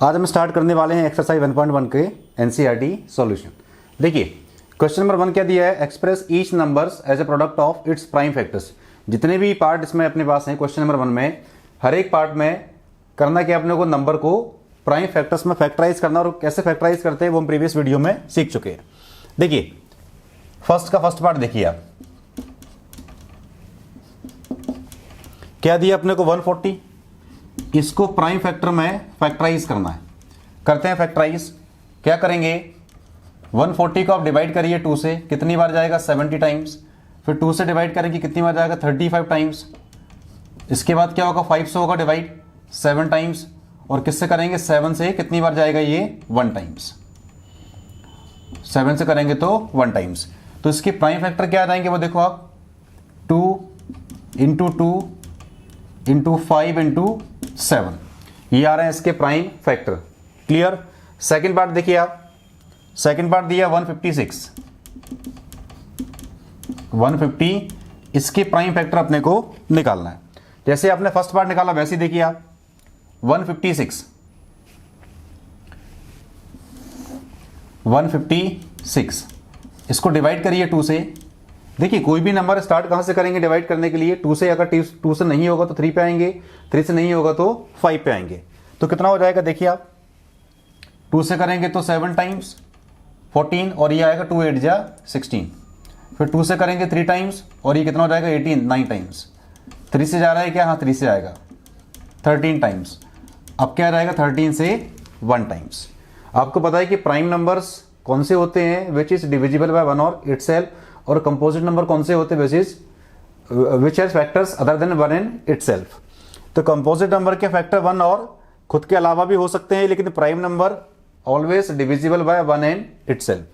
आज हम स्टार्ट करने वाले हैं एक्सरसाइज 1.1 के एनसीईआरटी सॉल्यूशन। देखिए क्वेश्चन नंबर 1 क्या दिया है, express each numbers as a product of its prime factors. जितने भी पार्ट इसमें अपने पास हैं क्वेश्चन नंबर 1 में, हर एक पार्ट में करना क्या, अपने को नंबर को प्राइम फैक्टर्स में फैक्टराइज करना, और कैसे फैक्टराइज करते हैं वो हम प्रीवियस वीडियो में सीख चुके हैं। देखिए फर्स्ट पार्ट देखिए आप, क्या दिया अपने को 140, इसको प्राइम फैक्टर में फैक्टराइज करना है। करते हैं फैक्टराइज, क्या करेंगे 140 को आप डिवाइड करिए 2 से, कितनी बार जाएगा 70 टाइम्स। फिर 2 से डिवाइड करेंगे कितनी बार जाएगा 35 टाइम्स। इसके बाद क्या होगा 5 से होगा डिवाइड 7 टाइम्स, और किससे करेंगे 7 से कितनी बार जाएगा ये 1 टाइम्स। 7 से करेंगे तो 1 टाइम्स। तो इसके प्राइम फैक्टर क्या आ जाएंगे वो देखो आप, 2 इंटू 2 इंटू 5 इंटू 7, ये आ रहे हैं इसके prime factor. Clear. Second part देखिए आप, सेकंड पार्ट दिया 156, इसके प्राइम फैक्टर अपने को निकालना है। जैसे आपने फर्स्ट पार्ट निकाला वैसे ही देखिए आप 156, इसको डिवाइड करिए 2 से। देखिए कोई भी नंबर स्टार्ट कहां से करेंगे डिवाइड करने के लिए, 2 से। अगर 2 से नहीं होगा तो 3 पे आएंगे, 3 से नहीं होगा तो 5 पे आएंगे। तो कितना हो जाएगा देखिए आप, 2 से करेंगे तो 7 टाइम्स 14, और ये आएगा 2 8 जा 16। फिर 2 से करेंगे 3 टाइम्स, और ये कितना हो जाएगा 18 9 टाइम्स। 3 से जा रहा है क्या, हाँ 3 से आएगा 13 टाइम्स। अब क्या रहेगा 13 से 1 टाइम्स। आपको पता है कि प्राइम नंबर्स कौन से होते हैं, विच इज डिविजिबल बाय 1 और इटसेल्फ, और कंपोजिट नंबर कौन से होते हैं which has factors other than 1 in itself. तो कंपोजिट नंबर के फैक्टर 1 और खुद के अलावा भी हो सकते हैं, लेकिन prime number always divisible by 1 in itself.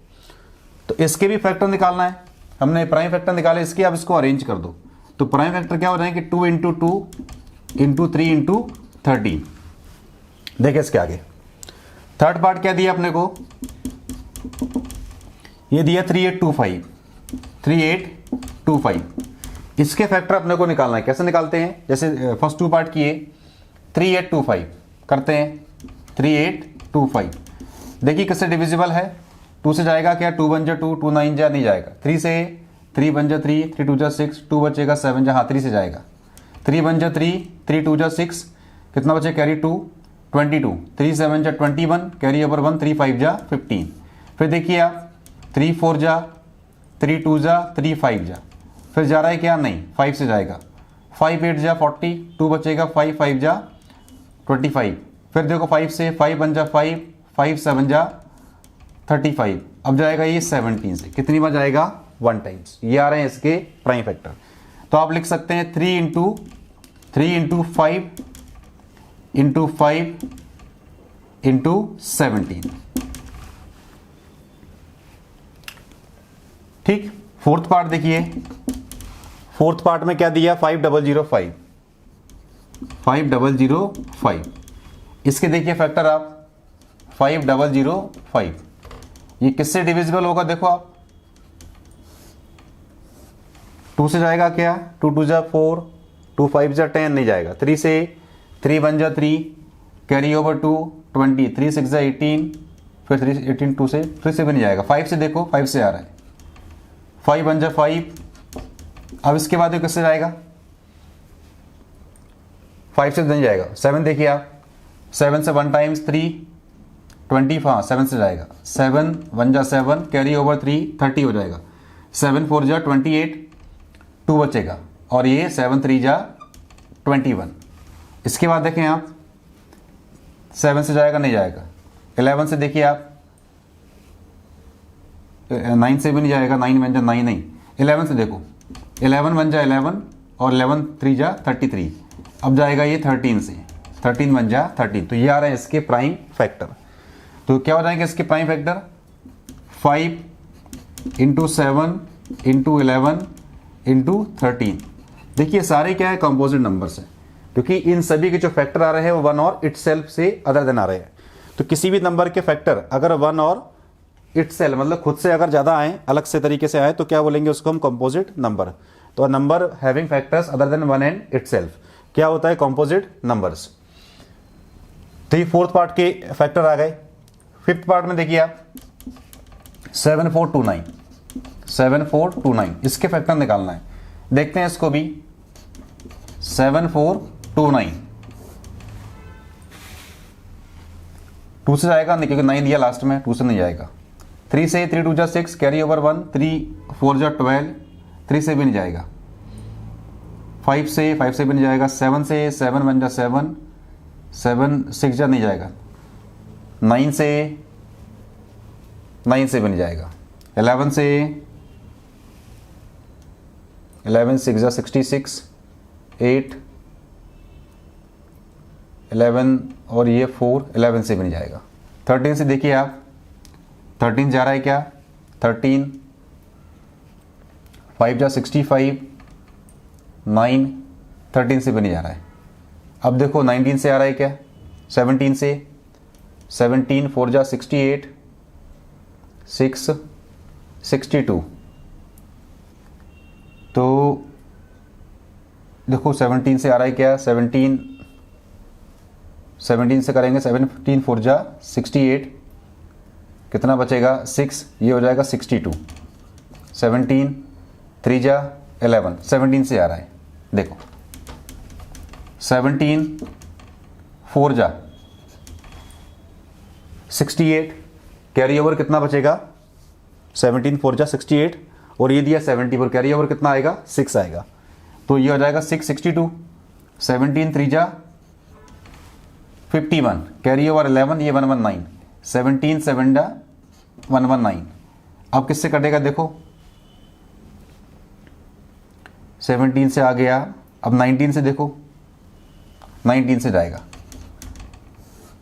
तो इसके भी फैक्टर निकालना है, हमने प्राइम फैक्टर निकाले इसके। अब इसको अरेंज कर दो, तो प्राइम फैक्टर क्या हो जाएंगे 2 इंटू 2 इंटू 3 इंटू 13। देखिए इसके आगे थर्ड पार्ट क्या दिया अपने को, ये दिया 3825। इसके फैक्टर अपने को निकालना है। कैसे निकालते हैं, जैसे फर्स्ट 2 पार्ट किए 3825 करते हैं 3825। देखिए किससे डिविजिबल है, 2 से जाएगा क्या, 2 1 जा 2, 2 9 जा नहीं जाएगा। 3 से 3 1 जा 3, 3 2 जा 6, 2 बचेगा 7 जा, हाँ 3 से जाएगा। 3 1 जा 3, 3 2 जा 6, कितना बचे कैरी 2 22, 3 7 जा 21, कैरी ओवर 1, 3 5 जा 15। फिर देखिए आप 3 4 जा, 3 2 जा, 3 5 जा, फिर जा रहा है क्या, नहीं 5 से जाएगा। 5 8 जा 40, 2 बचेगा 5 5 जा 25। फिर देखो 5 से 5 1 जा 5, 5 7 जा 35। अब जाएगा ये 17 से, कितनी बार जाएगा 1 टाइम्स। ये आ रहे हैं इसके प्राइम फैक्टर। तो आप लिख सकते हैं 3 इंटू 5 इंटू 5 इंटू 17। ठीक। फोर्थ पार्ट देखिए, फोर्थ पार्ट में क्या दिया 5005। इसके देखिए फैक्टर आप 5005, ये किससे डिविजिबल होगा देखो आप, 2 से जाएगा क्या, 2 2 जा 4, 2 5 जा 10 नहीं जाएगा। 3 से 3 1 जा 3, कैरी ओवर 2 20, 3 6 जा 18, फिर 3 18 2 से फिर से भी नहीं जाएगा। 5 से देखो 5 से आ रहा है, 5 1 जा 5। अब इसके बाद किससे जाएगा, 5 से नहीं जाएगा। 7 देखिए आप, 7 से 1 टाइम्स 3 20, हाँ 7 से जाएगा। 7 1 जा 7, कैरी ओवर 3 30 हो जाएगा। 7 4 जा 28, 2 बचेगा, और ये 7 3 जा 21। इसके बाद देखें आप 7 से जाएगा नहीं जाएगा। 11 से देखिए आप, 9 से भी नहीं जाएगा, 9 1 जा 9 नहीं। 11 से देखो, 11 1 जा 11, और 11 3 जा 33। अब जाएगा ये 13 से, 13 1 जा 13। तो ये आ रहे हैं इसके प्राइम फैक्टर। तो क्या हो जाएंगे इसके prime factor, 5 into 7 into 11 into 13। देखिए सारे क्या है कंपोजिट नंबर्स हैं, क्योंकि इन सभी के जो फैक्टर आ रहे हैं वो 1 और इटसेल्फ से अदर देन आ रहे हैं। तो किसी भी नंबर के फैक्टर अगर 1 और इटसेल्फ मतलब खुद से अगर ज़्यादा आए, अलग से तरीके से आए, तो क्या बोलेंगे उसको हम कंपोजिट नंबर। तो number having factors other than 1 and itself क्या होता है, कंपोजिट नंबर्स। तो ये फोर्थ पार्ट के फैक्टर आ गए। फिफ्थ पार्ट में देखिए आप 7429, 7429 इसके फैक्टर निकालना है। देखते हैं इसको भी 7429 2 से जाएगा नहीं, क्योंकि 9 दिया लास्ट में, 2 से नहीं जाएगा। 3 से 3 2 जा 6 कैरी ओवर 1, 3 4 जा 12, 3 से भी नहीं जाएगा। 5 से भी नहीं जाएगा। 7 से 7 1 जा 7, 7 6 जा नहीं जाएगा। 9 से भी नहीं जाएगा। 11 से 11 6 जा 66, 8 11 और ये 4, 11 से भी नहीं जाएगा। 13 से देखिए आप, 13 जा रहा है क्या? 13 5 जा 65, 9 13 से भी नहीं जा रहा है। अब देखो 19 से आ रहा है क्या? 17 से 17 4 जा 68, 6 62। तो देखो 17 से आ रहा है क्या? 17 से करेंगे, 17 4 जा 68, कितना बचेगा? 6, ये हो जाएगा 62। 17 3 जा 11, 17 से आ रहा है। देखो 17 4 जा 68, कैरी ओवर कितना बचेगा? 17 4 जा 68 और ये दिया 74, कैरी ओवर कितना आएगा? 6 आएगा। तो ये हो जाएगा 662। 17 3 जा 51, कैरी ओवर 11, ये 119, 17 7 जा 119। अब किससे कटेगा? देखो 17 से आ गया। अब 19 से देखो, 19 से जाएगा।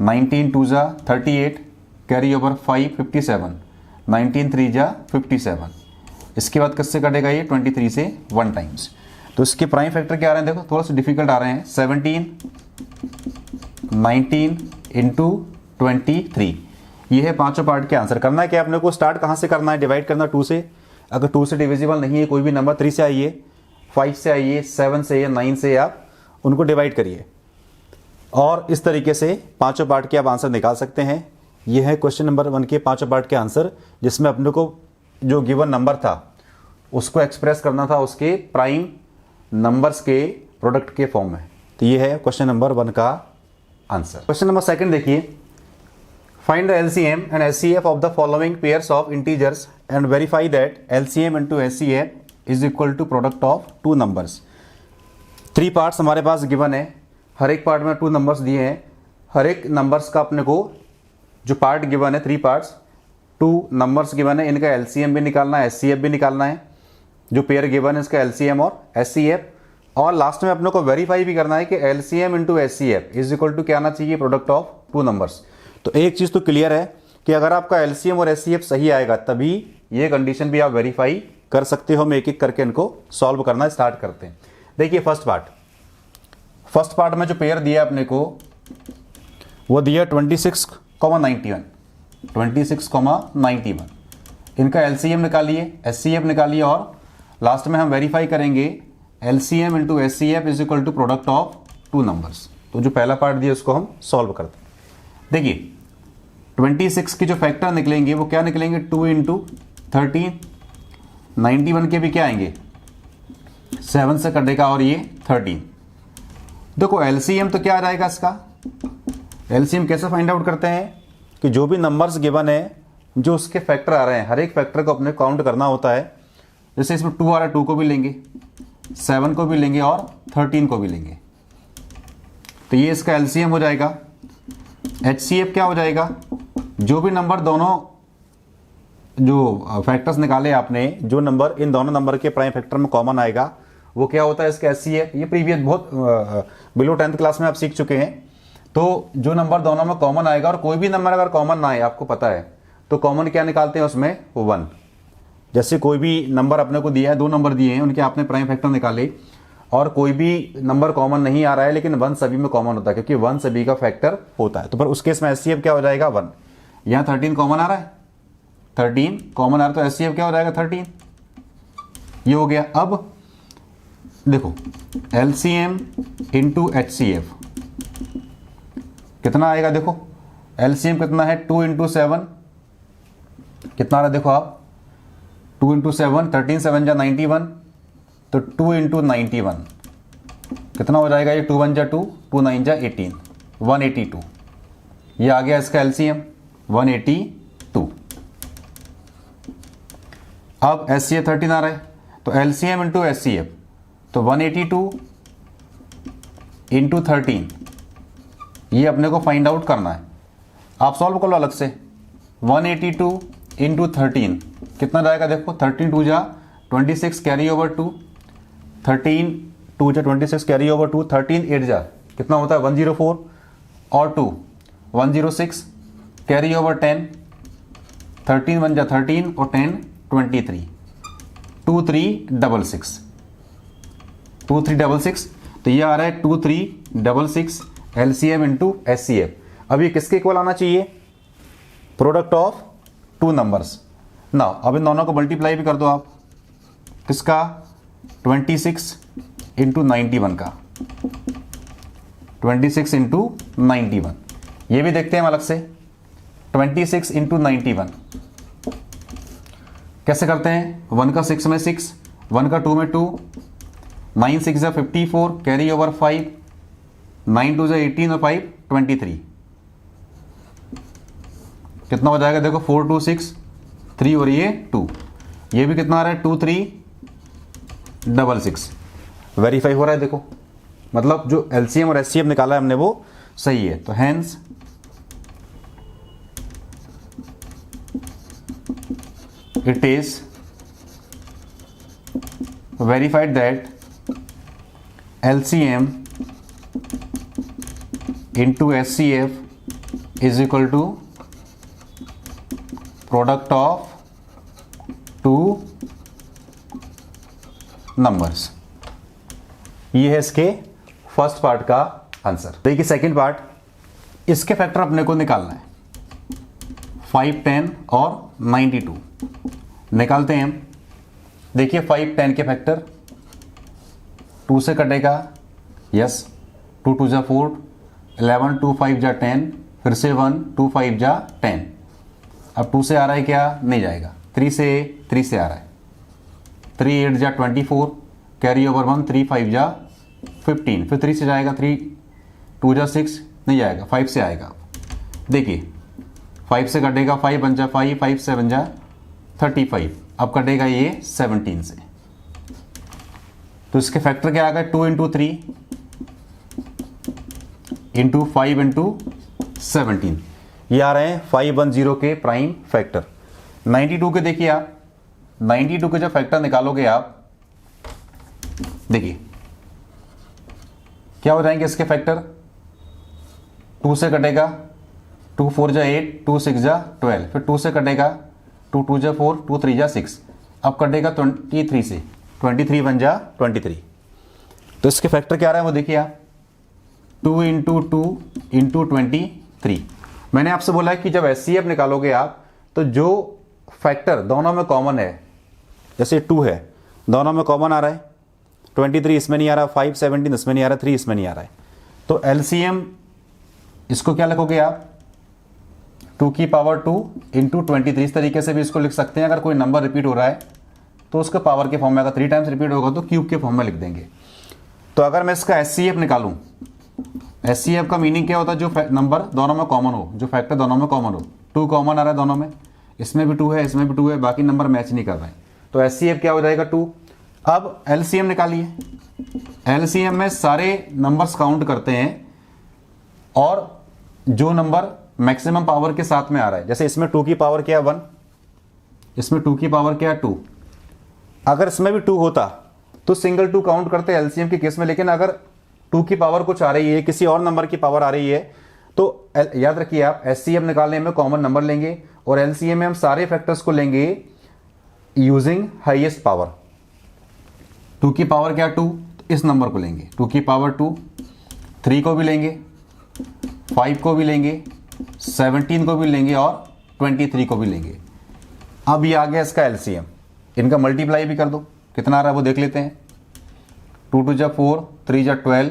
19 2 जा 38, कैरी ओवर 5 57, 19 3 जा 57। इसके बाद किससे कटेगा? ये 23 से 1 टाइम्स। तो इसके प्राइम फैक्टर क्या आ रहे हैं? देखो थोड़ा सा डिफिकल्ट आ रहे हैं। 17 19 इंटू 23, ये है पांचों पार्ट के आंसर। करना है क्या अपने को? स्टार्ट कहाँ से करना है? डिवाइड करना 2 से। अगर 2 से डिविजिबल नहीं है कोई भी नंबर, 3 से आइए, 5 से आइए, 7 से या 9 से आप उनको डिवाइड करिए और इस तरीके से पांचों पार्ट के आप आंसर निकाल सकते हैं। यह है क्वेश्चन नंबर 1 के पांचों पार्ट के आंसर, जिसमें अपने को जो गिवन नंबर था उसको एक्सप्रेस करना था उसके प्राइम नंबर्स के प्रोडक्ट के फॉर्म में। तो ये है क्वेश्चन नंबर 1 का आंसर। क्वेश्चन नंबर 2 देखिए, find the LCM and HCF of the following pairs of integers and verify that LCM into HCF is equal to product of 2 numbers. 3 parts हमारे पास given है, हर एक पार्ट में 2 numbers दिए हैं। हर एक नंबर्स का अपने को जो पार्ट गिवन है, 3 पार्ट्स, 2 नंबर्स गिवन है, इनका एलसीएम भी निकालना है, एचसीएफ भी निकालना है। जो पेयर गिवन है इसका एलसीएम और एचसीएफ, और लास्ट में अपने को वेरीफाई भी करना है कि LCM into HCF is equal to क्या आना चाहिए? Product of 2 numbers. तो एक चीज तो क्लियर है कि अगर आपका एलसीएम और एचसीएफ सही आएगा तभी ये कंडीशन भी आप वेरीफाई कर सकते हो। हम एक एक करके इनको सॉल्व करना स्टार्ट करते हैं। देखिए फर्स्ट पार्ट में जो पेयर दिया अपने को वो दिया 26,91, 26,91। इनका एलसीएम निकालिए, एचसीएफ निकालिए और लास्ट में हम वेरीफाई करेंगे LCM into HCF is equal to product of 2 numbers. तो जो पहला पार्ट दिया उसको हम सॉल्व करते हैं। देखिए 26 के जो फैक्टर निकलेंगे वो क्या निकलेंगे? 2 इंटू 13, 91 के भी क्या आएंगे? 7 से कटेगा और ये 13। देखो एलसीएम तो क्या आ जाएगा इसका? एलसीएम कैसे फाइंड आउट करते हैं कि जो भी नंबर्स गिवन है, जो उसके फैक्टर आ रहे हैं, हर एक फैक्टर को अपने काउंट करना होता है। जैसे इसमें 2 आ रहा है, 2 को भी लेंगे, 7 को भी लेंगे और 13 को भी लेंगे। तो ये इसका एलसीएम हो जाएगा। एचसीएफ क्या हो जाएगा? जो भी नंबर दोनों जो फैक्टर्स निकाले आपने, जो नंबर इन दोनों नंबर के प्राइम फैक्टर में कॉमन आएगा वो क्या होता है? इसका एचसीएफ। ये प्रीवियस बहुत बिलो 10th क्लास में आप सीख चुके हैं। तो जो नंबर दोनों में कॉमन आएगा, और कोई भी नंबर अगर कॉमन ना आए, आपको पता है, तो कॉमन क्या निकालते हैं उसमें? 1। जैसे कोई भी नंबर अपने को दिया है, 2 नंबर दिए हैं, उनके आपने प्राइम फैक्टर निकाले और कोई भी नंबर कॉमन नहीं आ रहा है, लेकिन 1 सभी में कॉमन होता है क्योंकि 1 सभी का फैक्टर होता है। तो पर उस केस में एचसीएफ क्या हो जाएगा? 1। यहाँ 13 कॉमन आ रहा है, 13 कॉमन आ रहा है, तो एचसीएफ क्या हो जाएगा? 13। ये हो गया। अब देखो एलसीएम इंटू एचसीएफ कितना आएगा देखो, एलसीएम कितना है 2 इंटू 7 कितना आ रहा है देखो आप, 2 इंटू 7 13 7 जा 91, तो 2 इंटू 91 कितना हो जाएगा, ये 2 1 जा 2, 2 9 जा 18, 182। ये आ गया इसका एलसीएम 182। अब एचसीएफ 13 आ रहा है, तो एलसीएम इंटू एचसीएफ, तो 182 इंटू 13, ये अपने को फाइंड आउट करना है। आप सॉल्व कर लो अलग से। 182 इंटू 13 कितना जाएगा देखो, 13 2 जा 26 कैरी ओवर 2, 13 2 जा 26 कैरी ओवर 2, 13 8 जा कितना होता है 104 और 2 106 कैरी ओवर 10, 13 1 जा 13 और 10 23, 2366 2366। तो ये आ रहा है 2366 एलसीएम इंटू एचसीएफ। अब ये किसके इक्वल आना चाहिए, प्रोडक्ट ऑफ टू नंबर्स ना। अब इन दोनों को मल्टीप्लाई भी कर दो आप, किसका 26 इंटू 91 का, 26 इंटू 91। ये भी देखते हैं अलग से, 26 इंटू 91 कैसे करते हैं, 1 का 6 में 6, 1 का 2 में 2, 9 6 जा 54 कैरी ओवर 5, 9 2 जा 18 और 5 23, कितना हो जाएगा देखो 4 2 6 3 और ये 2, ये भी कितना आ रहा है 2 3 6 वेरीफाई हो रहा है देखो, मतलब जो एलसीएम और एचसीएफ निकाला है हमने वो सही है। तो hence it is verified that LCM into HCF is equal to product of two numbers। ये है इसके फर्स्ट पार्ट का आंसर। देखिए सेकंड पार्ट, इसके फैक्टर अपने को निकालना है 5 10 और 92 निकालते हैं हम। देखिए 5 10 के फैक्टर 2 से कटेगा, यस 2 2 जा 4, 11 2 5 जा 10, फिर से 1 2 5 जा 10। अब 2 से आ रहा है क्या, नहीं जाएगा, 3 से आ रहा है, 3 8 जा 24 कैरी ओवर 1, 3 5 जा 15, फिर 3 से जाएगा, 3 2 जा 6 नहीं जाएगा, 5 से आएगा। देखिए 5 से कटेगा, 5 बन जा 5, 5 से बन जा 35, अब कटेगा ये 17 से। तो इसके फैक्टर क्या आ गए, 2 इंटू 3 इंटू 5 इंटू 17, ये आ रहे हैं 510 के प्राइम फैक्टर। 92 के देखिए आप, 92 के जब फैक्टर निकालोगे आप, देखिए क्या हो जाएंगे इसके फैक्टर, 2 से कटेगा, 2 4 जा 8, 2 6 जा 12, फिर 2 से कटेगा, 2 2 जा 4, 2 3 जा 6, अब कटेगा 23 से, 23 बन जा 23। तो इसके फैक्टर क्या आ रहा है वो देखिए आप, 2 इंटू 2 इंटू 23। मैंने आपसे बोला है कि जब एचसीएफ निकालोगे आप, तो जो फैक्टर दोनों में कॉमन है, जैसे 2 है दोनों में कॉमन आ रहा है, 23 इसमें नहीं आ रहा, 5 17 इसमें नहीं आ रहा, 3 इसमें नहीं आ रहा है, तो एलसीएम इसको क्या लिखोगे आप, 2 की पावर 2 इंटू 23। इस तरीके से भी इसको लिख सकते हैं। अगर कोई नंबर रिपीट हो रहा है तो उसके पावर के फॉर्म में, अगर 3 टाइम्स रिपीट होगा तो क्यूब के फॉर्म में लिख देंगे। तो अगर मैं इसका एचसीएफ निकालूं, एचसीएफ का मीनिंग क्या होता है, जो नंबर दोनों में कॉमन हो, जो फैक्टर दोनों में कॉमन हो। 2 कॉमन आ रहा है दोनों में, इसमें भी 2 है, इसमें भी 2 है, बाकी नंबर मैच नहीं कर रहे हैं, तो एचसीएफ क्या हो जाएगा 2। अब एलसीएम निकालिए, एलसीएम में सारे नंबर्स काउंट करते हैं और जो नंबर मैक्सिमम पावर के साथ में आ रहा है, जैसे इसमें 2 की पावर क्या है 1, इसमें 2 की पावर क्या है 2, अगर इसमें भी 2 होता तो सिंगल 2 काउंट करते एलसीएम के केस में। लेकिन अगर 2 की पावर कुछ आ रही है, किसी और नंबर की पावर आ रही है, तो याद रखिए आप एचसीएफ निकालने में कॉमन नंबर लेंगे और एलसीएम में हम सारे फैक्टर्स को लेंगे यूजिंग हाईएस्ट पावर। 2 की पावर क्या 2, इस नंबर को लेंगे, 2 की पावर 2, 3 को भी लेंगे, 5 को भी लेंगे, 17 को भी लेंगे और 23 को भी लेंगे। अब ये आ गया इसका एलसीएम, इनका मल्टीप्लाई भी कर दो, कितना आ रहा है वो देख लेते हैं। 2 2 जा 4, 3 जा 12,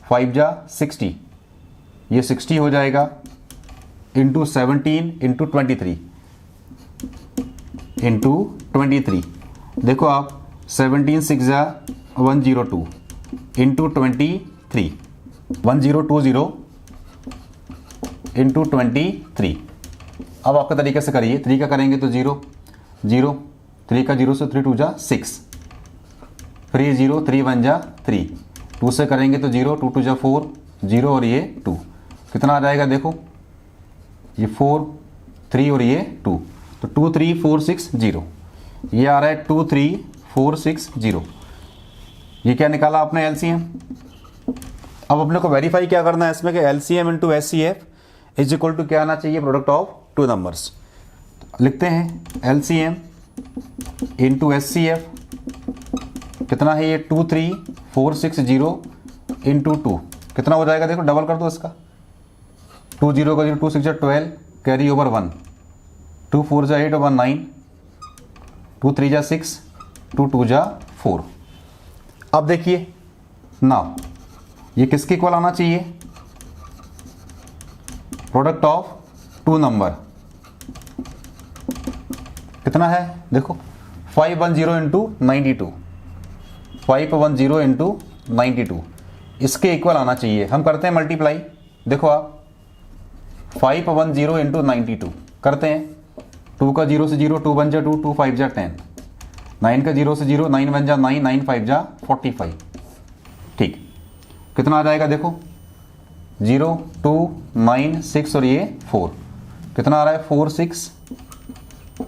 5 जा 60, ये 60 हो जाएगा इंटू 17 इंटू 23 इंटू 23। देखो आप 17 6 जा 102 इंटू 23 1020 इंटू 23। अब आपका तरीके से करिए, 3 का करेंगे तो 0 0, 3 का 0 से 3 2 जा 6, फिर ये 0 3 1 जा 3, 2 से करेंगे तो 0 2 2 जा 4 0 और ये 2, कितना आ जाएगा देखो, ये 4 3 और ये 2, तो 2 3 4 6 0, ये आ रहा है 2 3 4 6 0। ये क्या निकाला आपने एलसीएम। अब अपने को वेरीफाई क्या करना है इसमें कि LCM into HCF is equal to क्या आना चाहिए, प्रोडक्ट ऑफ टू नंबर्स। लिखते हैं एलसीएम इंटू एचसीएफ कितना है, ये 2 3 4 6 0 इंटू 2 कितना हो जाएगा देखो, डबल कर दो इसका, 2 0 का 0 2 6 12 कैरी ओवर 1, 2 4 जा 8 1 9, 2 3 जा 6 2 2 जा 4। अब देखिए नाउ ये किसके इक्वल आना चाहिए, प्रोडक्ट ऑफ टू नंबर कितना है देखो, 510 इंटू 92, 510 इंटू 92 इसके इक्वल आना चाहिए। हम करते हैं मल्टीप्लाई, देखो आप 510 इंटू 92 करते हैं, 2 का 0 से 0 2 1 जा 2 2 5 जा 10, 9 का 0 से 0 9 1 जा 9 9 5 जा 45। ठीक, कितना आ जाएगा देखो, 0 2 9 6 और ये 4, कितना आ रहा है 4 6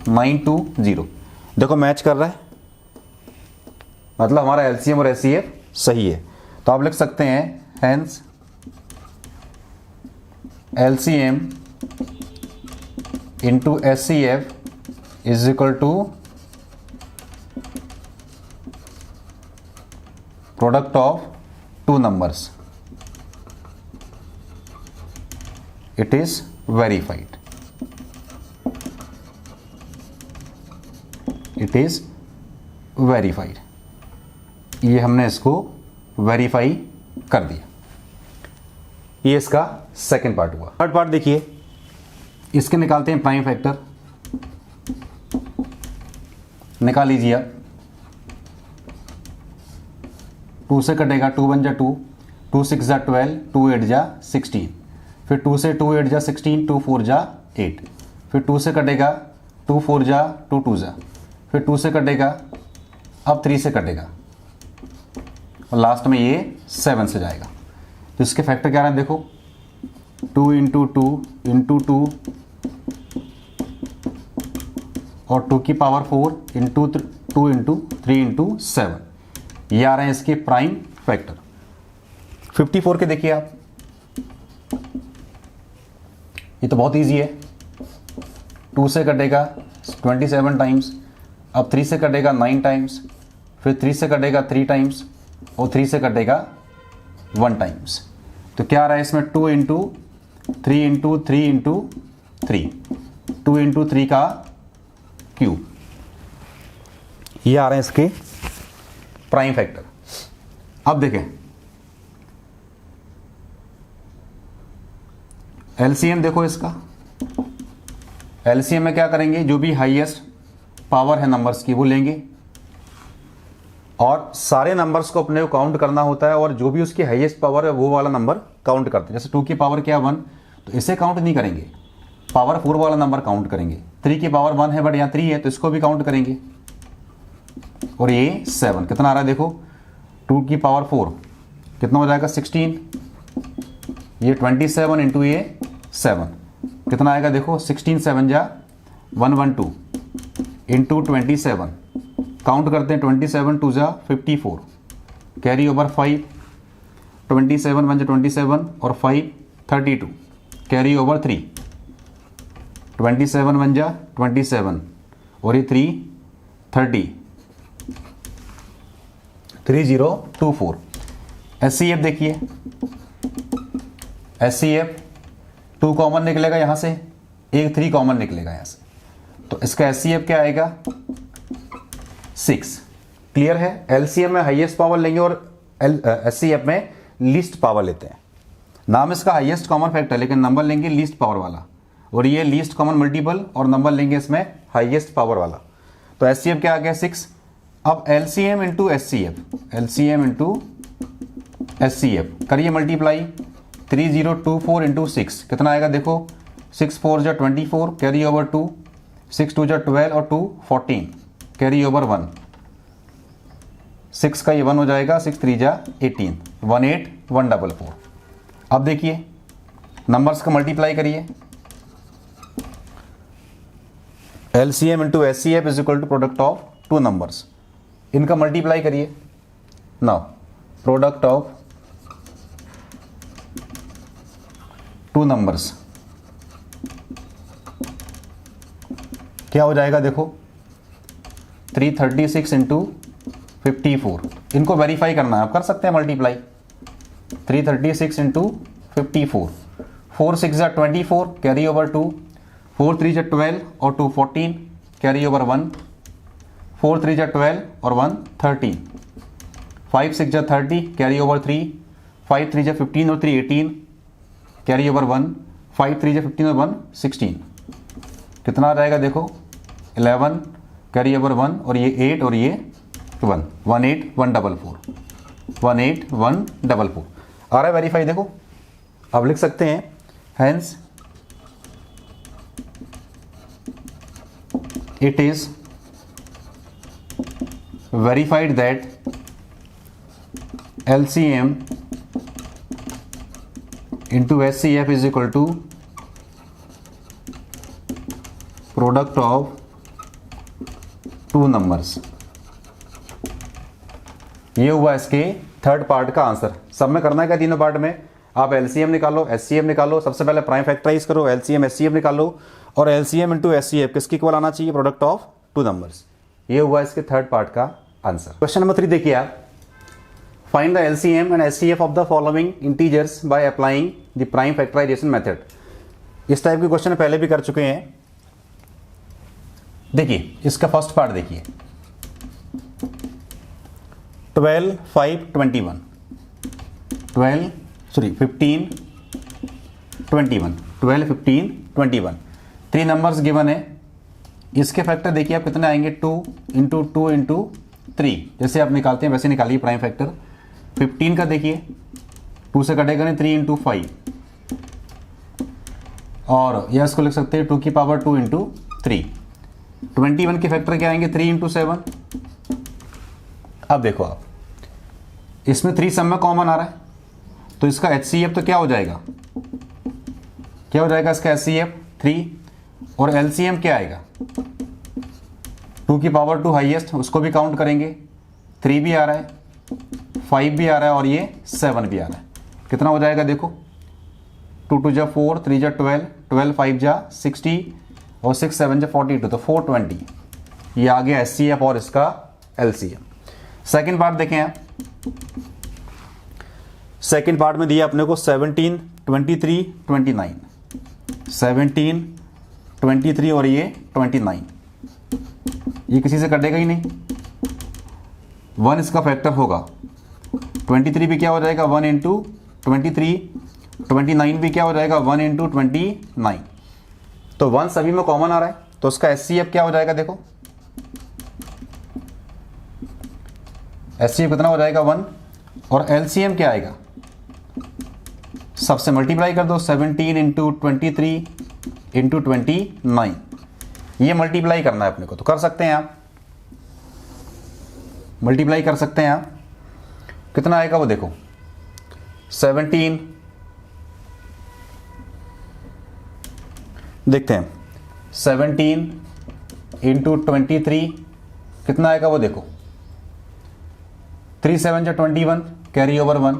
9 2 0। देखो मैच कर रहा है, मतलब हमारा एलसीएम और एचसीएफ सही है। तो आप लिख सकते हैं hence LCM into HCF is equal to product of two numbers, it is verified, it is verified. ये हमने इसको वेरीफाई कर दिया, ये इसका सेकंड पार्ट हुआ। थर्ड पार्ट देखिए, इसके निकालते हैं प्राइम फैक्टर, निकाल लीजिए आप, 2 से कटेगा 2 1 जा 2, 2 6 जा 12, 2 8 जा 16, फिर 2 से 2 8 जा 16, 2 4 जा 8, फिर 2 से कटेगा 2 4 जा 2 2 जा, फिर 2 से कटेगा, अब 3 से कटेगा और लास्ट में ये 7 से जाएगा। तो इसके फैक्टर क्या रहे देखो, 2 इंटू 2 इंटू 2 और 2 की पावर 4 इंटू 2 इंटू 3 इंटू 7, ये आ रहे हैं इसके प्राइम फैक्टर। 54 के देखिए आप, ये तो बहुत इजी है, 2 से कटेगा 27 टाइम्स, अब 3 से कटेगा 9 टाइम्स, फिर 3 से कटेगा 3 टाइम्स और 3 से कटेगा 1 टाइम्स। तो क्या आ रहा है इसमें 2 इंटू 3 इंटू 3 इंटू 3, 2 इंटू 3 का क्यूब, ये आ रहे हैं इसके प्राइम फैक्टर। अब देखें एलसीएम, देखो इसका एलसीएम में क्या करेंगे, जो भी हाईएस्ट पावर है नंबर्स की वो लेंगे और सारे नंबर्स को अपने को काउंट करना होता है, और जो भी उसकी हाईएस्ट पावर है वो वाला नंबर काउंट करते हैं। जैसे 2 की पावर क्या 1, तो इसे काउंट नहीं करेंगे, पावर 4 वाला नंबर काउंट करेंगे। 3 की पावर 1 है बट यहाँ 3 है तो इसको भी काउंट करेंगे। और ये 7 कितना आ रहा है देखो, 2 की पावर 4 कितना हो जाएगा 16, ये 27 इंटू ये 7 कितना आएगा देखो, 16 7 जा 112 इंटू 27, काउंट करते हैं 27 2 जा 54, कैरी ओवर 5, 27 1 जा 27 और 5 32, कैरी ओवर 3, 27 1 जा 27 और ये 3 30, 3024। एचसीएफ देखिए, एचसीएफ 2 कॉमन निकलेगा यहां से, एक 3 कॉमन निकलेगा यहां से, तो इसका एचसीएफ क्या आएगा 6। क्लियर है, एलसीएम में हाईएस्ट पावर लेंगे और एचसीएफ में लीस्ट पावर लेते हैं। नाम इसका हाईएस्ट कॉमन फैक्टर, लेकिन नंबर लेंगे लीस्ट पावर वाला, और ये लीस्ट कॉमन मल्टीपल और नंबर लेंगे इसमें हाईएस्ट पावर वाला। तो एचसीएफ क्या आ गया 6। अब LCM into HCF, LCM into HCF करिए मल्टीप्लाई, 3024 इंटू 6 कितना आएगा देखो, 6 4 जा 24 कैरी ओवर 2, 6 2 जा 12 और 2 14 कैरी ओवर 1, 6 का ये 1 हो जाएगा, 6 3 जा 18, 18144। अब देखिए नंबर्स का मल्टीप्लाई करिए, LCM into HCF is equal to product of two numbers, इनका मल्टीप्लाई करिए। Now product of two numbers क्या हो जाएगा देखो, 336 इंटू 54, इनको वेरीफाई करना है, आप कर सकते हैं मल्टीप्लाई, 336 इंटू 54, 4 6 जा 24 कैरी ओवर 2, 4 3 जा 12 और 2 14 कैरी ओवर 1, 4 3 जा 12 और 1 13, 5 6 जा 30 कैरी ओवर 3, 5 3 जा 15 और 3 18 कैरी ओवर 1, 5 3 जा 15 और 1 16, कितना आ जाएगा देखो 11 कैरी ओवर 1 और ये 8 और ये 1, 18144, 18144 आ रहा है वेरीफाई। देखो अब लिख सकते हैं hence it is verified that LCM into HCF is equal to product of two numbers। ये हुआ इसके थर्ड पार्ट का आंसर। सब में करना है क्या तीनों पार्ट में, आप एलसीएम निकालो, एचसीएफ निकालो, सबसे पहले प्राइम फैक्टराइज करो, एलसीएम एचसीएफ निकालो, और एलसीएम इंटू एचसीएफ किसके इक्वल आना चाहिए, प्रोडक्ट ऑफ टू नंबर्स। ये हुआ इसके थर्ड पार्ट का आंसर। क्वेश्चन नंबर 3 देखिए आप, find the LCM and HCF of the following integers by applying the prime factorisation method. इस टाइप के क्वेश्चन पहले भी कर चुके हैं। देखिए इसका फर्स्ट पार्ट देखिए, 12 5 21, 15 21, 12 15 21, 3 नंबर्स गिवन है। इसके फैक्टर देखिए आप कितने आएंगे, 2 इंटू 2 इंटू 3, जैसे आप निकालते हैं वैसे निकालिए प्राइम फैक्टर। 15 का देखिए 2 से कटेगा नहीं, 3 इंटू 5, और यह इसको लिख सकते हैं 2 की पावर 2 इंटू 3। 21 के फैक्टर क्या आएंगे, 3 इंटू 7। अब देखो आप इसमें 3 सब में कॉमन आ रहा है, तो इसका एचसीएफ तो क्या हो जाएगा, क्या हो जाएगा इसका एचसीएफ 3, और एलसीएम क्या आएगा 2 की पावर 2 हाईएस्ट, उसको भी काउंट करेंगे, 3 भी आ रहा है, 5 भी आ रहा है और ये 7 भी आ रहा है। कितना हो जाएगा देखो, 2 2 जा 4, 3 जा 12, 12 5 जा 60 और 6 7 जा 42, तो 420। ये आ गया एचसीएफ और इसका एलसीएम। सेकेंड पार्ट देखें आप, सेकेंड पार्ट में दिया अपने को 17 23 29, 17 23 और ये 29, ये किसी से कटेगा ही नहीं, 1 इसका फैक्टर होगा। 23 भी क्या हो जाएगा 1 इंटू 23, 29 भी क्या हो जाएगा 1 इंटू 29, तो 1 सभी में कॉमन आ रहा है, तो उसका एचसीएफ क्या हो जाएगा देखो, एचसीएफ कितना हो जाएगा 1, और एलसीएम क्या आएगा, सबसे मल्टीप्लाई कर दो, 17 इंटू 23 इंटू 29, ये मल्टीप्लाई करना है अपने को, तो कर सकते हैं आप, मल्टीप्लाई कर सकते हैं आप। कितना आएगा वो देखो, 17, देखते हैं 17 इंटू 23 कितना आएगा वो देखो, 3 7 जा 21 कैरी ओवर 1,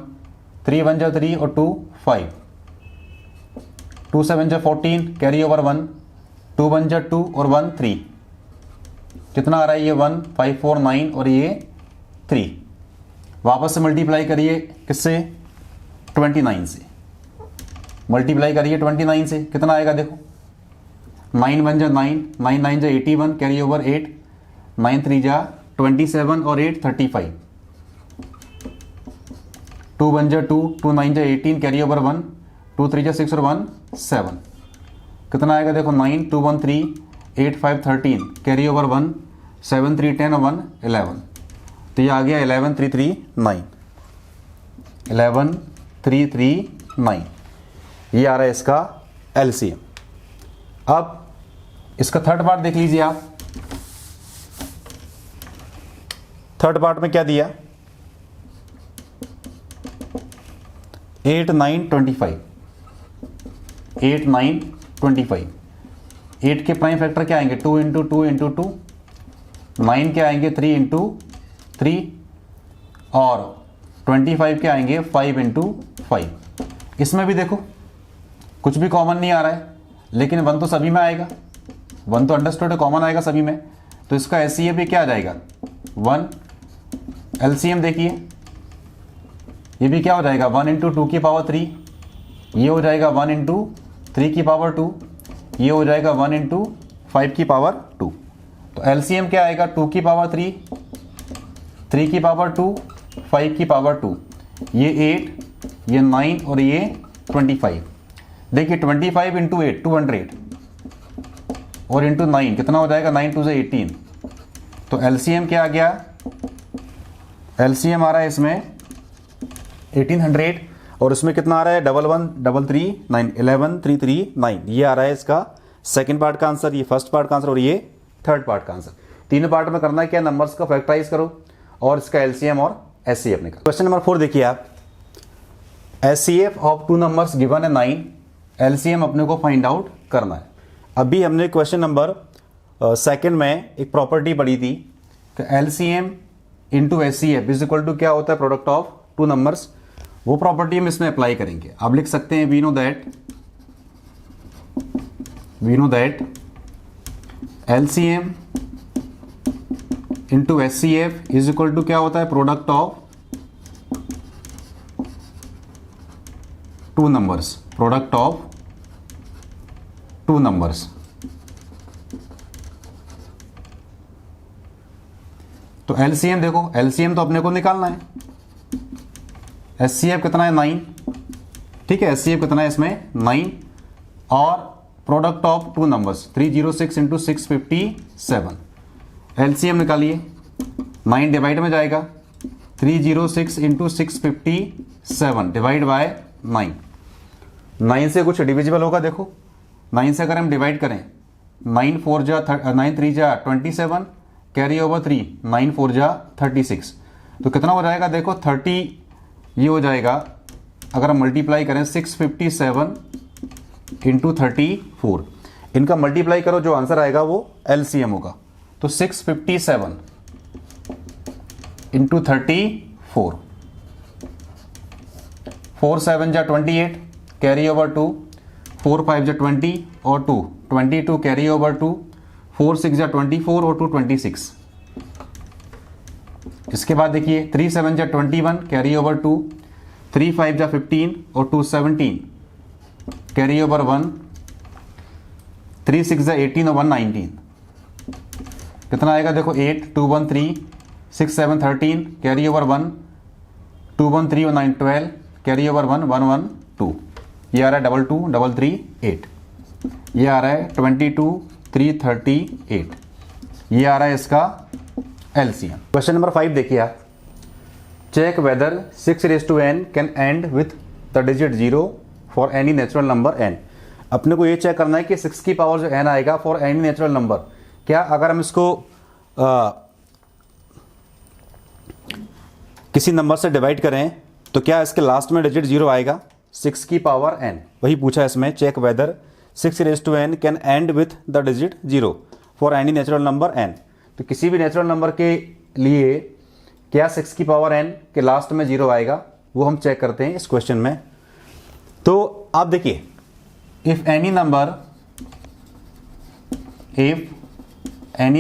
3 1 जा 3 और 2 5, 2 7 जा 14 कैरी ओवर 1, 2 1 जा 2 और 1 3, कितना आ रहा है ये 1 5 4 9 और ये 3। वापस से मल्टीप्लाई करिए किससे, 29 से, मल्टीप्लाई करिए 29 से, कितना आएगा देखो, 9 1 जा 9, 9 9 जा 81 कैरी ओवर 8, 9 3 जा 27 और 8 35, 2 1 जा 2, 2 9 जा 18 कैरी ओवर 1, 2 3 जा 6 और 1 7, कितना आएगा देखो 9 2 1 3 8 5 13, कैरी ओवर 1 7 3 10 और 1 11, तो ये आ गया 11 3 3 9, 11 3 3 9, ये आ रहा है इसका एलसीएम। अब इसका थर्ड पार्ट देख लीजिए आप। थर्ड पार्ट में क्या दिया, 8 9 25, 8 9 25, 8 के प्राइम फैक्टर क्या आएंगे 2 इंटू 2 इंटू 2, 9 के आएंगे 3 इंटू 3 और 25 के आएंगे 5 इंटू 5। इसमें भी देखो कुछ भी कॉमन नहीं आ रहा है, लेकिन 1 तो सभी में आएगा, 1 तो अंडरस्टूड कॉमन आएगा सभी में, तो इसका एचसीएफ भी क्या आ जाएगा 1। एलसीएम देखिए, ये भी क्या हो जाएगा 1 इंटू 2 की पावर 3, ये हो जाएगा 1 इंटू 3 की पावर 2, ये हो जाएगा 1 इंटू 5 की पावर 2। तो एलसीएम क्या आएगा 2 की पावर 3, 3 की पावर 2, 5 की पावर 2, ये 8, ये 9 और ये 25। देखिए 25 इंटू 8 200 और इंटू 9 कितना हो जाएगा 9 2 से 18। तो एलसीएम क्या आ गया, एलसीएम आ रहा है इसमें 1800 और इसमें कितना आ रहा है 11 3 3 9 11 3 3 9, ये आ रहा है इसका सेकंड पार्ट का आंसर, ये फर्स्ट पार्ट का आंसर और ये थर्ड पार्ट का आंसर। तीनों पार्ट में करना है क्या, नंबर्स का फैक्टराइज करो और इसका एलसीएम और एचसीएफ निकालो। क्वेश्चन नंबर 4 देखिए आप, एचसीएफ ऑफ 2 नंबर्स गिवन है 9, एलसीएम अपने को फाइंड आउट करना है। अभी हमने क्वेश्चन नंबर सेकंड में एक प्रॉपर्टी पढ़ी थी कि LCM into HCF is equal to क्या होता है प्रोडक्ट ऑफ 2 नंबर्स, वो प्रॉपर्टी हम इसमें अप्लाई करेंगे। आप लिख सकते हैं we know that LCM into HCF is equal to क्या होता है product of 2 numbers, product of 2 numbers. तो एलसीएम देखो, एलसीएम तो अपने को निकालना है, एचसीएफ कितना है 9, ठीक है, एचसीएफ कितना है इसमें 9 और product of 2 numbers 306 into 657, LCM निकालिए, 9 डिवाइड में जाएगा 306 इंटू 657 डिवाइड बाय 9, 9 से कुछ डिविजिबल होगा देखो, 9 से अगर हम डिवाइड करें 9 4 जा 9 3 जा 27, कैरी ओवर 3 9 4 जा 36, तो कितना हो जाएगा देखो 30, ये हो जाएगा अगर हम मल्टीप्लाई करें 657 इंटू 34, इनका मल्टीप्लाई करो जो आंसर आएगा वो एलसीएम होगा। तो 657 इंटू 34, 4 7 जा 28, कैरी ओवर 2, 4 5 जा 20 और 2 22 कैरी ओवर 2, 4 6 जा 24 और 2 26। इसके बाद देखिए 3 7 जा 21 कैरी ओवर 2, 3 5 जा 15 और 2 17 कैरी ओवर 1, 3 6 जा 18 और 1 19, कितना आएगा देखो 8 2 1 3 6 7 13 कैरी ओवर 1, 2 1 3 और 9 12 कैरी ओवर 1 1 1 2, ये आ रहा है 2 2 3 3 8, ये आ रहा है 22 3 38, ये आ रहा है इसका एलसीएम। क्वेश्चन नंबर 5 देखिए आप, check whether 6 raised to n can end with the digit 0 for any natural number n। अपने को ये चेक करना है कि 6 की पावर जो n आएगा फॉर एनी नेचुरल नंबर, क्या अगर हम इसको किसी नंबर से डिवाइड करें तो क्या इसके लास्ट में डिजिट 0 आएगा, 6 की पावर n, वही पूछा इसमें, check whether 6 raised to n can end with the digit 0 for any natural number n। तो किसी भी नेचुरल नंबर के लिए क्या 6 की पावर n के लास्ट में 0 आएगा, वो हम चेक करते हैं इस क्वेश्चन में। तो आप देखिए, if any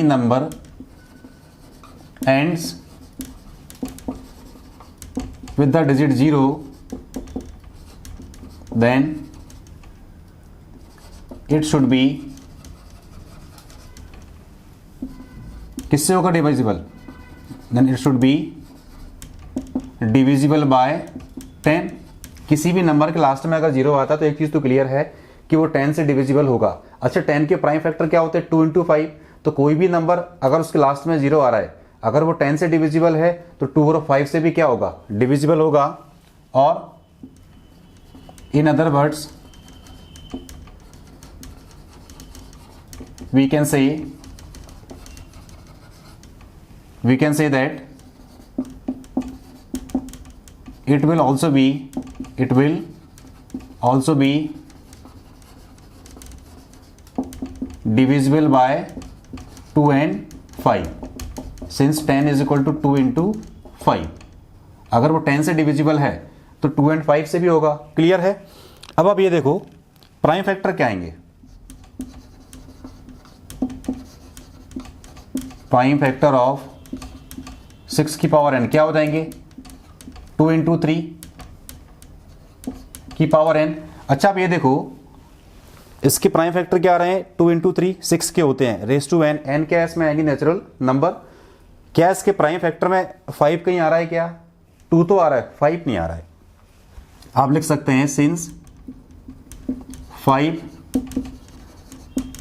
number ends with the digit 0, then it should be किससे होगा divisible, then it should be divisible by 10 किसी भी नंबर के लास्ट में अगर 0 आता है तो एक चीज़ तो क्लियर है कि वो 10 से डिविजिबल होगा। अच्छा, 10 के प्राइम फैक्टर क्या होते हैं? 2 इंटू 5। तो कोई भी नंबर अगर उसके लास्ट में 0 आ रहा है, अगर वो 10 से डिविजिबल है तो 2 और 5 से भी क्या होगा? डिविजिबल होगा। और in other words we can say that it will also be divisible by 2 and 5 since 10 is equal to 2 into 5। अगर वो 10 से डिविजिबल है तो 2 and 5 से भी होगा। क्लियर है? अब आप ये देखो प्राइम फैक्टर क्या आएंगे? प्राइम फैक्टर ऑफ 6 की पावर n क्या हो जाएंगे? 2 इंटू 3 की पावर n। अच्छा, आप ये देखो इसके प्राइम फैक्टर क्या आ रहे हैं? 2 इंटू 3 6 के होते हैं, रेस टू n। n क्या है इसमें? Any natural number. क्या इसके प्राइम फैक्टर में 5 कहीं आ रहा है क्या? 2 तो आ रहा है, 5 नहीं आ रहा है। आप लिख सकते हैं since 5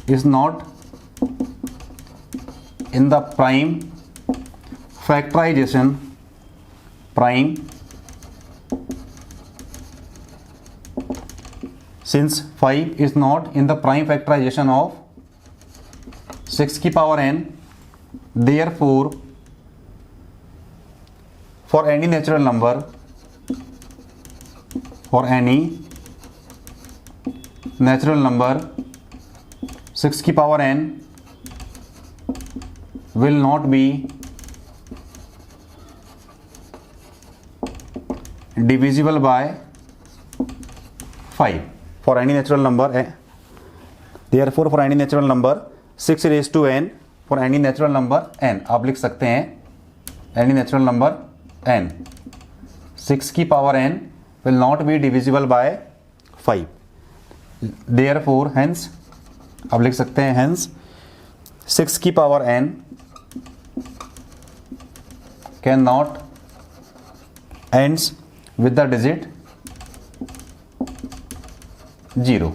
is not in the prime factorization since 5 is not in the prime factorization of 6 की power n, therefore for any natural number 6 की power n will not be divisible by 5 for any natural number। therefore for any natural number 6 raised to n, for any natural number n आप लिख सकते हैं any natural number n 6 की power n will not be divisible by 5। therefore hence आप लिख सकते हैं hence 6 की power n cannot ends with the digit 0,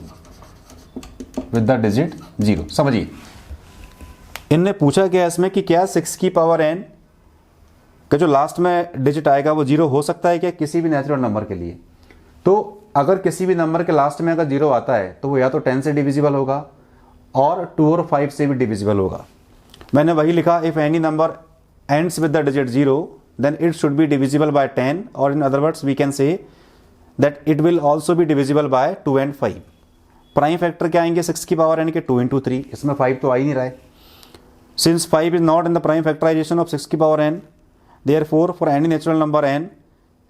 with the digit 0। समझिए, इनने पूछा क्या इसमें कि क्या 6 की पावर n का जो लास्ट में डिजिट आएगा वो 0 हो सकता है क्या किसी भी नेचुरल नंबर के लिए? तो अगर किसी भी नंबर के लास्ट में अगर 0 आता है तो वो या तो 10 से डिविजिबल होगा और 2 और 5 से भी डिविजिबल होगा। मैंने वही लिखा, if any number ends with the digit 0 then it should be divisible by 10, or in other words we can say that it will also be divisible by 2 and 5। Prime factor क्या आएंगे 6 की power n के? 2 into 3। इसमें 5 तो आ ही नहीं रहा है। Since 5 is not in the prime factorisation of 6 की power n, therefore for any natural number n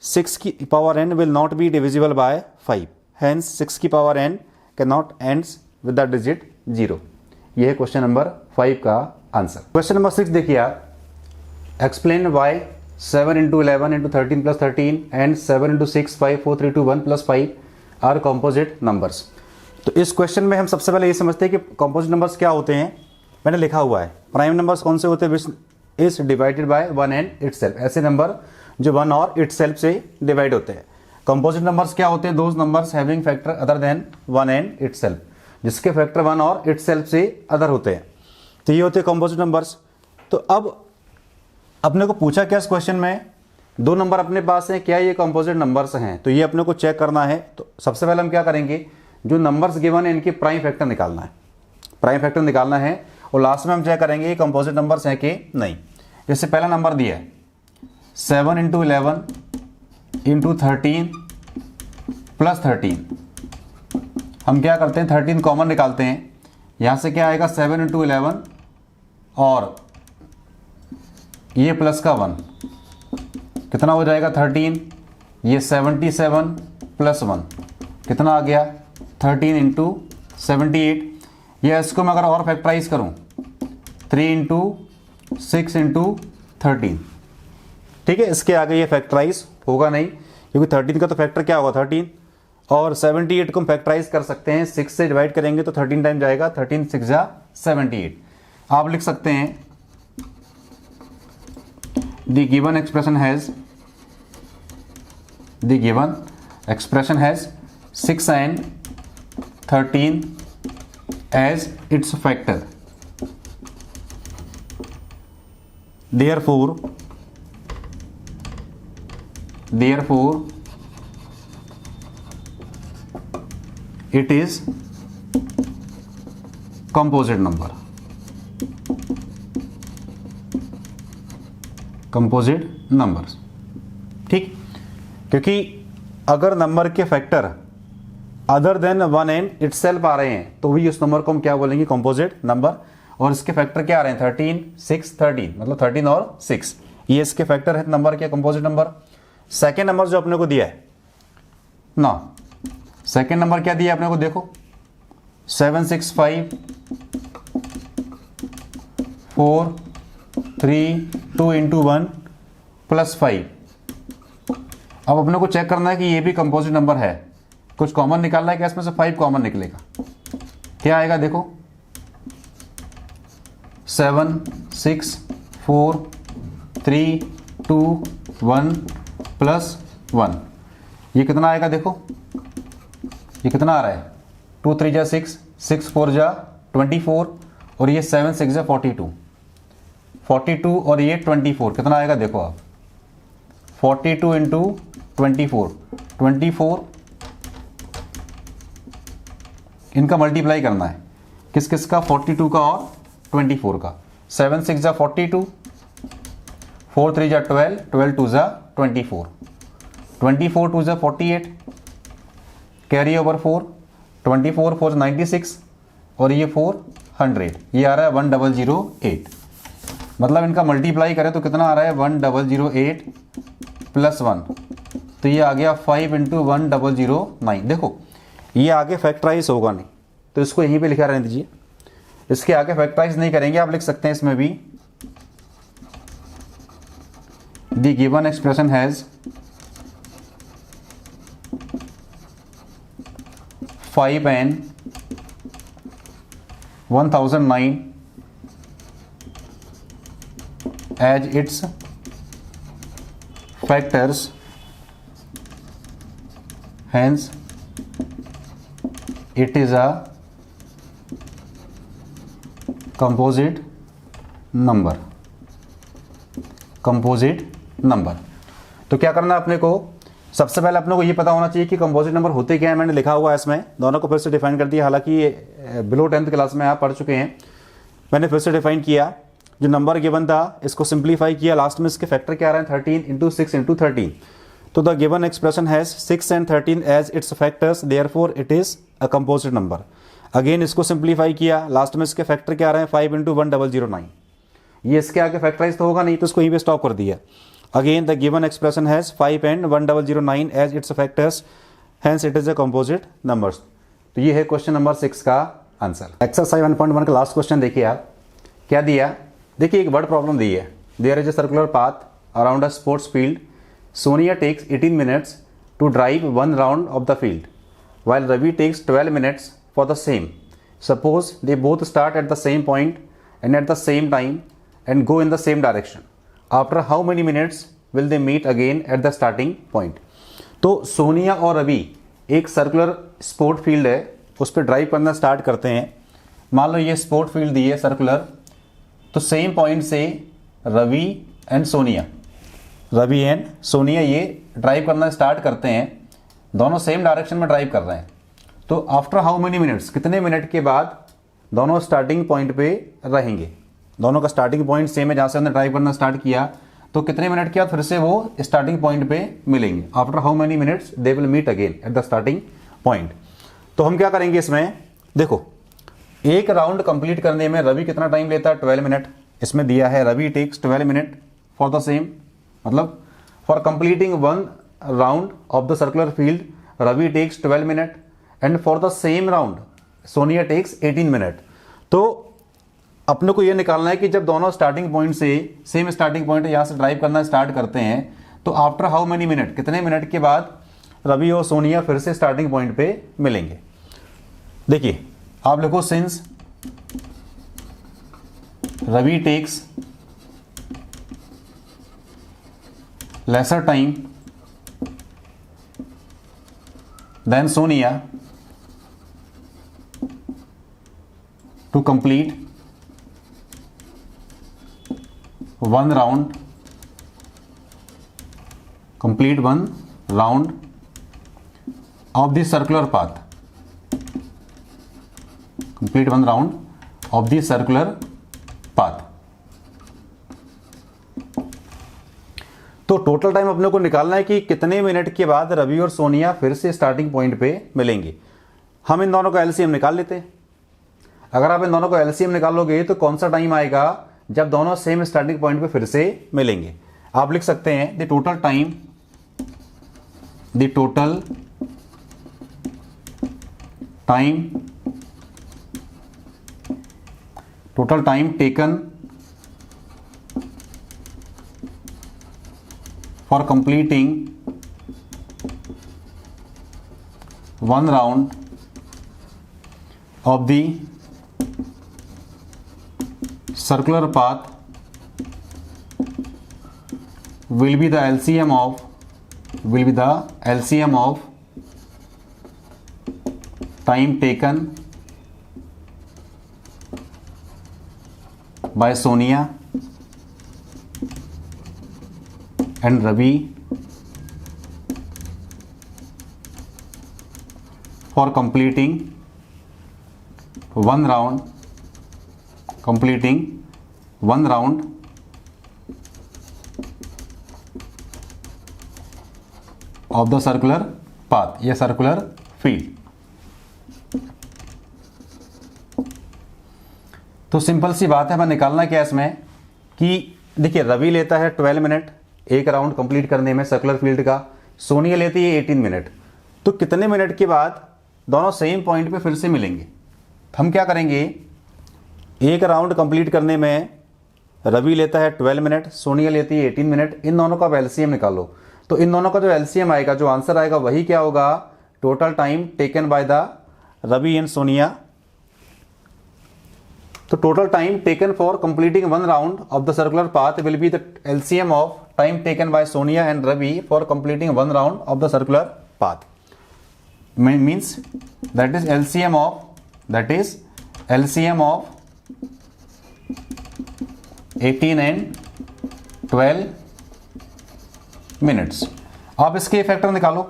6 की power n will not be divisible by 5, hence 6 की power n cannot ends with the digit 0। यह है question number 5 का answer. Question number 6 देखिए आप, explain why 7 into 11 into 13 plus 13 and 7 into 6 5 4 3 2 1 plus 5 are composite numbers. तो इस question में हम सबसे पहले ये समझते हैं कि कॉम्पोजिट नंबर्स क्या होते हैं। मैंने लिखा हुआ है प्राइम नंबर्स कौन से होते हैं? Which is divided by 1 and itself. ऐसे नंबर जो 1 और इटसेल्फ से डिवाइड होते हैं। कॉम्पोजिट नंबर्स क्या होते हैं? Those numbers having factor other than 1 and itself, जिसके फैक्टर 1 और इटसेल्फ से अदर होते हैं। तो ये होते हैं कॉम्पोजिट नंबर्स। तो अब अपने को पूछा क्या इस क्वेश्चन में, दो नंबर अपने पास हैं, क्या ये कंपोजिट नंबर्स हैं? तो ये अपने को चेक करना है। तो सबसे पहले हम क्या करेंगे, जो नंबर्स गिवन है इनके प्राइम फैक्टर निकालना है। प्राइम फैक्टर निकालना है और लास्ट में हम चेक करेंगे ये कंपोजिट नंबर्स हैं कि नहीं। जैसे पहला नंबर दिया है 7 into 11 into 13 प्लस 13। हम क्या करते हैं 13 कॉमन निकालते हैं। यहाँ से क्या आएगा 7 into 11 और ये प्लस का 1 कितना हो जाएगा 13। ये 77 प्लस 1 कितना आ गया 13 इंटू 78। ये इसको मैं अगर और फैक्टराइज करूं 3 इंटू 6 इंटू 13, ठीक है। इसके आगे ये फैक्टराइज होगा नहीं क्योंकि 13 का तो फैक्टर क्या होगा 13, और 78 को हम फैक्टराइज कर सकते हैं 6 से डिवाइड करेंगे तो 13 टाइम जाएगा, 13 6 जा 78। आप लिख सकते हैं the given expression has the given expression has 6 and 13 as its factor. Therefore it is composite number. Composite numbers, ठीक, क्योंकि अगर नंबर के factor other than 1 and itself आ रहे हैं तो भी उस नंबर को हम क्या बोलेंगे, कंपोजिट नंबर। और इसके फैक्टर क्या आ रहे हैं, 13, 6, 13, मतलब 13 और 6, ये इसके फैक्टर है नंबर के, कंपोजिट नंबर। सेकेंड नंबर जो अपने को दिया है ना, सेकेंड नंबर क्या दिया है अपने को, देखो 7, 6, 5, 4, 3, 2 into 1 प्लस 5। अब अपने को चेक करना है कि ये भी कंपोजिट नंबर है, कुछ कॉमन निकालना है क्या, इसमें से 5 कॉमन निकलेगा, क्या आएगा देखो, 7, 6, 4, 3, 2, 1 प्लस 1, ये कितना आएगा देखो, ये कितना आ रहा है, 2 3 जा 6, 6 4 जा 24, और ये 7 6 जा 42, 42 और ये 24, कितना आएगा देखो आप, 42 इंटू 24, 24 इनका मल्टीप्लाई करना है, किस किस का, 42 का और 24 का। 7 6 जा 42, 4 3 जा 12, 12 2 जा 24, 24 2 जा 48, कैरी ओवर 4, 24 4 96, और ये 400, ये आ रहा है 1008। मतलब इनका मल्टीप्लाई करें तो कितना आ रहा है, 1008 प्लस 1, तो ये आ गया 5 इंटू 1009। देखो ये आगे फैक्टराइज होगा नहीं, तो इसको यहीं पे लिखा रहने दीजिए, इसके आगे फैक्टराइज नहीं करेंगे, आप लिख सकते हैं इसमें भी, the given expression has 5 and 1009 as its factors, hence it is a composite number। Composite number, तो क्या करना है अपने को, सबसे पहले अपने को ये पता होना चाहिए कि कंपोजिट नंबर होते क्या है। मैंने लिखा हुआ है इसमें, दोनों को फिर से डिफाइन कर दिया, हालांकि बिलो 10th क्लास में आप पढ़ चुके हैं, मैंने फिर से डिफाइन किया। जो नंबर गिवन था इसको सिंप्लीफाई किया, लास्ट में इसके फैक्टर क्या आ रहे हैं, 13 इंटू 6 इंटू 13। तो the given expression has 6 and 13 as its factors, therefore it is a composite number. Again इसको सिंप्लीफाई किया, लास्ट में इसके फैक्टर क्या आ रहे हैं, 5 इंटू 1009। ये इसके आगे फैक्टराइज तो होगा नहीं, तो इसको यहीं पे स्टॉप कर दिया। Again the given expression has 5 and 1009 as its factors, hence it is a composite numbers. तो ये है क्वेश्चन नंबर 6 का आंसर। एक्सरसाइज 1.1 का लास्ट क्वेश्चन देखिए आप, क्या दिया, देखिए एक वर्ड प्रॉब्लम दी है। There is a circular path around a sports field, Sonia takes 18 minutes to drive 1 round of the field, while Ravi takes 12 minutes for the same. Suppose they both start at the same point and at the same time and go in the same direction. After how many minutes will they meet again at the starting point? तो सोनिया और रवि एक circular sport field है, उस पर drive करना start करते हैं। मान लो ये स्पोर्ट फील्ड दी है सर्कुलर, तो सेम पॉइंट से रवि एंड सोनिया ये ड्राइव करना स्टार्ट करते हैं, दोनों सेम डायरेक्शन में ड्राइव कर रहे हैं। तो आफ्टर हाउ मेनी मिनट्स, कितने मिनट के बाद दोनों स्टार्टिंग पॉइंट पे रहेंगे। दोनों का स्टार्टिंग पॉइंट सेम है, जहां से हमने ड्राइव करना स्टार्ट किया, तो कितने मिनट के बाद फिर से वो स्टार्टिंग पॉइंट पे मिलेंगे। After how many minutes they will meet again at the starting point. तो हम क्या करेंगे इसमें, देखो एक राउंड कंप्लीट करने में रवि कितना टाइम लेता है, 12 मिनट। इसमें दिया है Ravi takes 12 minute for the same, मतलब for completing 1 round of the circular field, Ravi takes 12 minutes, and for the same round, Sonia takes 18 minutes. तो अपने को ये निकालना है कि जब दोनों स्टार्टिंग पॉइंट से सेम स्टार्टिंग पॉइंट यहाँ से ड्राइव करना स्टार्ट करते हैं, तो आफ्टर हाउ मेनी मिनट, कितने मिनट के बाद रवि और सोनिया फिर से स्टार्टिंग पॉइंट पे मिलेंगे। देखिए आप लिखो, since Ravi takes lesser time than Sonia to complete 1 round, complete 1 round of the circular path, complete 1 round of the circular path। तो टोटल टाइम अपने को निकालना है कि कितने मिनट के बाद रवि और सोनिया फिर से स्टार्टिंग पॉइंट पे मिलेंगे। हम इन दोनों का एलसीएम निकाल लेते हैं। अगर आप इन दोनों का एलसीएम निकालोगे तो कौन सा टाइम आएगा जब दोनों सेम स्टार्टिंग पॉइंट पे फिर से मिलेंगे। आप लिख सकते हैं the total time taken for completing 1 round of the circular path will be the LCM of time taken by Sonia and Ravi for completing 1 round of the circular path या circular field। तो simple सी बात है, हमें निकालना क्या है इसमें कि देखिए रवि लेता है 12 मिनट एक राउंड कंप्लीट करने में सर्कुलर फील्ड का, सोनिया लेती है 18 मिनट। तो कितने मिनट के बाद दोनों सेम पॉइंट पे फिर से मिलेंगे। हम क्या करेंगे, एक राउंड कंप्लीट करने में रवि लेता है 12 मिनट, सोनिया लेती है 18 मिनट। इन दोनों का एलसीएम निकालो। तो इन दोनों का जो एलसीएम आएगा, जो आंसर आएगा वही क्या होगा, total time taken by the Ravi and Sonia. तो total time taken for completing 1 round of the circular path will be the LCM of time taken by Sonia and Ravi for completing 1 round of the circular path, means that is LCM of 18 and 12 minutes। आप इसके factor निकालो,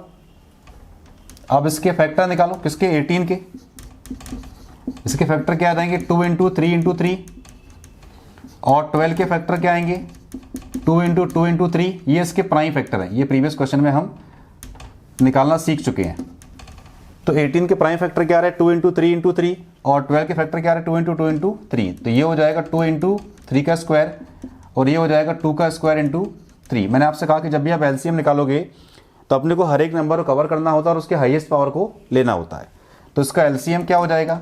किसके, 18 के। इसके factor क्या आ जाएंगे, 2 into 3 into 3, और 12 के फैक्टर क्या आएंगे, 2 इंटू 2 इंटू 3। ये इसके प्राइम फैक्टर है, ये प्रीवियस क्वेश्चन में हम निकालना सीख चुके हैं। तो 18 के प्राइम फैक्टर क्या आ रहा है, 2 इंटू 3 इंटू 3, और 12 के फैक्टर क्या आ रहा है, 2 इंटू 2 इंटू 3। तो ये हो जाएगा 2 इंटू 3 का स्क्वायर, और ये हो जाएगा 2 का स्क्वायर इंटू 3। मैंने आपसे कहा कि जब भी आप एलसीएम निकालोगे तो अपने को हर एक नंबर को कवर करना होता है और उसके हाईएस्ट पावर को लेना होता है। तो इसका एलसीएम क्या हो जाएगा,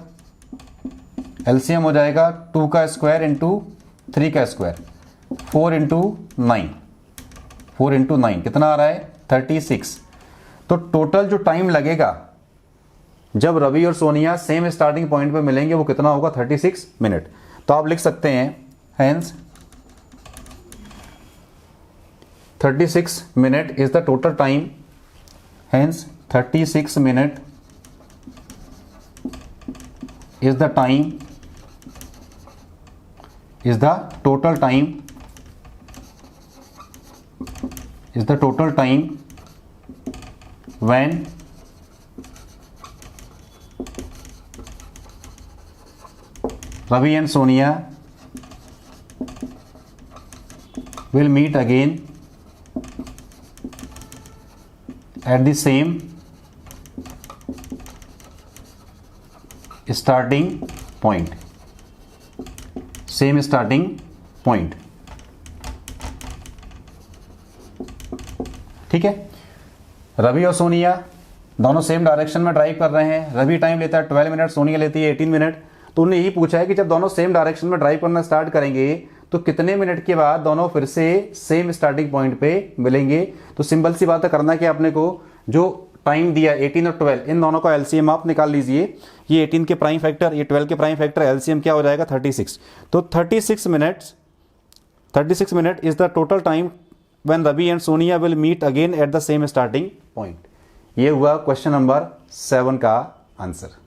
एलसीएम हो जाएगा 2 का स्क्वायर इंटू 3 का स्क्वायर, 4 इंटू 9 कितना आ रहा है, 36। तो टोटल जो टाइम लगेगा जब रवि और सोनिया सेम स्टार्टिंग पॉइंट पे मिलेंगे वो कितना होगा, 36 मिनट। तो आप लिख सकते हैं hence 36 minute is the total time, hence 36 minute is the time, is the total time when Ravi and Sonia will meet again at the same starting point, same starting point. ठीक है, रवि और सोनिया दोनों same direction में drive कर रहे हैं। Ravi time लेता है 12 मिनट, सोनिया लेती है 18 मिनट। तो उन्हें यही पूछा है कि जब दोनों सेम डायरेक्शन में ड्राइव करना स्टार्ट करेंगे तो कितने मिनट के बाद दोनों फिर से सेम स्टार्टिंग पॉइंट पे मिलेंगे। तो सिंपल सी बात है, करना क्या अपने को, जो टाइम दिया 18 और 12, इन दोनों का एलसीएम आप निकाल लीजिए। ये 18 के प्राइम फैक्टर, ये 12 के प्राइम फैक्टर, एलसीएम क्या हो जाएगा, 36। तो 36 minute is the total time when Ravi and Sonia will meet again at the same starting point. ये हुआ क्वेश्चन नंबर 7 का आंसर।